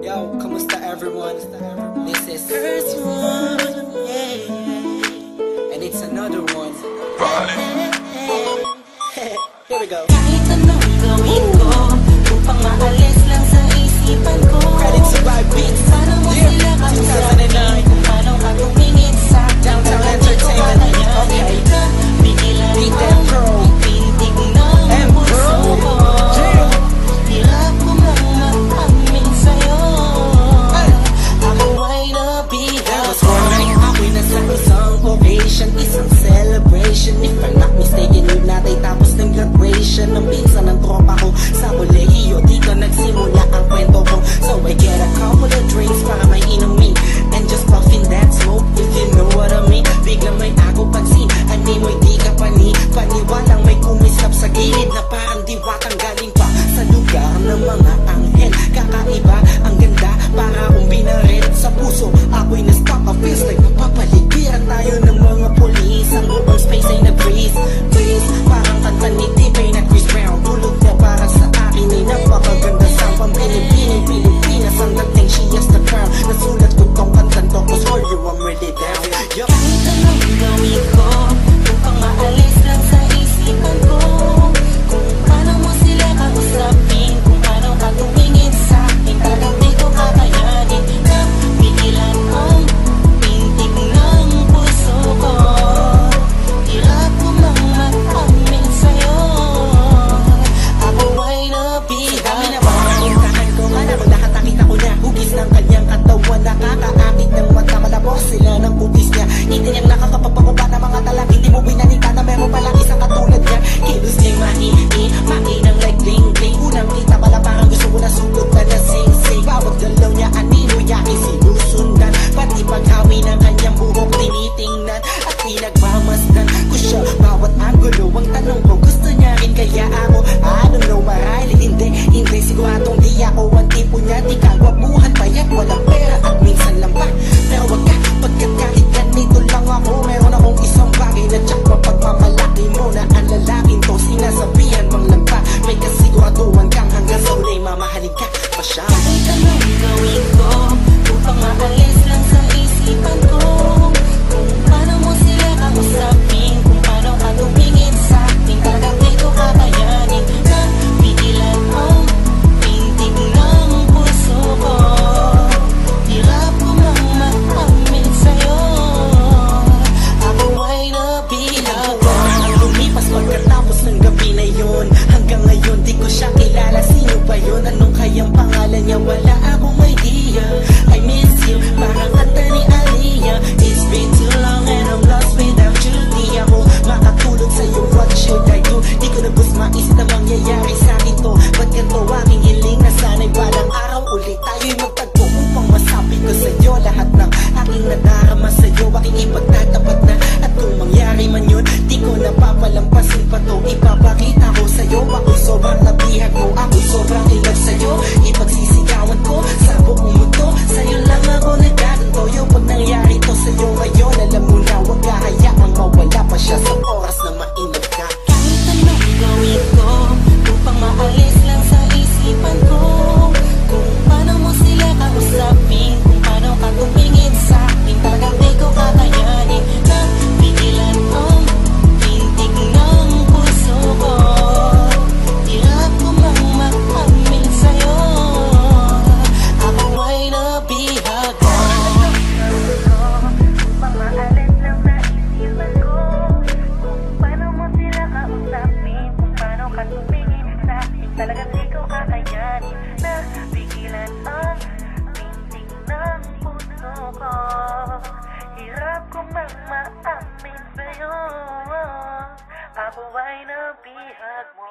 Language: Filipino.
Yo, kamusta everyone? This is first one, yeah. And it's another one. Here we go. Kahit anong gawin ko upang maalis lang sa isipan ko. Credit to Vibe Beats. Paano mo sila kausapin? Kung paano ka tumingin sa Downtown Entertainment. Okay. Bigilan Beat mo that pro. pintig ng puso ko. Hirap ko mang maamin sa'yo. Ako ay That was one. Ako'y nasa isang occasion, isang celebration. If I'm not mistaken, yun natin tapos ng graduation ng pinsan ng tropa ko sa kolehiyo. Dito nagsimula ang kwento ko. So I get a couple of drinks para may inumin and just puffin that smoke, if you know what I mean. Biglang may ako pansin, ani mo'y di ka paniwalang may kumislap sa gilid na parang diwatang galing pa sa lugar ng mga anghel. Kakaiba, ang ganda, para akong binaret sa puso. Ako'y na-stop, I feels like papaligiran tayo ng mga polis. Ang buong space ay nag-freeze, parang kanta ni T-Pain at Chris Brown. Tulog na para sa akin ay napakaganda sa pambilipining Pilipinas. Ang dating she has the crown. Nasulat ko tong kantan to, cause for you I'm ready down. kahit anong gawin ko upang maalis lang sa isipan ko. Kung paano mo sila kausapin, kung paano ka tumingin sa akin, talagang di ko kakayanin na pigilan ang pintig ng puso ko. Hirap ko mang maamin sa'yo. Ako ay Kami na nabihag. ba ang intahan ko? Kala mo lahat nakita ko na hugis ng kanyang katawan. Nakakaakit ng mata, malabos sila ng kutis niya. Hindi niyang nakakapagpakupa ng mga talang. Hindi mo binalita na meron palang isang katulad niya. Kilos niya'y makinang like bling-bling. Unang kita pala parang gusto ko na sugot na nasing-sing. Bawat galaw niya anino yakin sinusundan. Pati paghawi ng kanyang buhok tinitingnan at pinagmamasdan ko siya. Bawat angulo ang tanong ko, gusto niya rin kaya ako? I don't know, marahil hindi siguradong di ako ang tipo niya. Di kagwapuhan, payat, walang pera at minsan lang pa. Pero wag ka, pagkat kahit ganito lang ako, meron akong isang bagay na tsak mapagmamalaki mo na ang lalaking to. Sinasabihan mang lang pa, may kasiguraduhan kang hanggang sa ulay mamahalin ka pa siya. Kahit anong gawin ko upang maalis lang sa isipan ko. Kung paano mo sila kausapin, kung paano ka tumingin sa akin, talagang di ko kakayanin na pigilan ang pintig ng puso ko. Hirap ko mang maamin sa'yo. Ako ay nabihag. Ang lumipas pagkatapos ng gabi na yun, hanggang ngayon di ko siya kilala. Sino ba yun? Anong kayang pangalan niya? Wala akong idea. I miss you, parang kanta ni Aliyah. It's been too long and I'm lost without you. Di ako makatulog sa'yo, what should I do? Di ko na bus maisip na mangyayari sa'kin to. Ba't ganito aking hiling na sana'y balang araw ulit tayo'y magtagpo upang masabi ko sa'yo lahat ng aking nadarama sa'yo. Aking ipagtatapat na at kung mangyari man yun, di ko napapalampasin pa to. Ipapakita ko sa'yo, ako'y sobrang nabihag mo, ako'y sobrang ilag sa'yo. Ipagsisigawan ko sa buong mundo, sa'yo lang ako nagkaganto. Yung pag nangyari to sa'yo ngayon, alam mo na wag kahayaang mawala pa siya sa oras na mainag ka. Kahit anong gawin ko upang maalis lang sa isipan ko. Kung paano mo sila kausapin, kung paano ka tumingin sa akin, talagang di ko kakayanin na pigilan ang pintig ng puso ko. Hirap ko mang maamin sa'yo. Ako ay nabihag. Upang maalis lang sa isipan ko. Kung paano mo sila kausapin, kung paano ka tumingin sa akin, talagang di ko kakayanin na pigilan ang pintig ng puso ko. Hirap ko mang maamin sa'yo. Ako ay nabihag mo.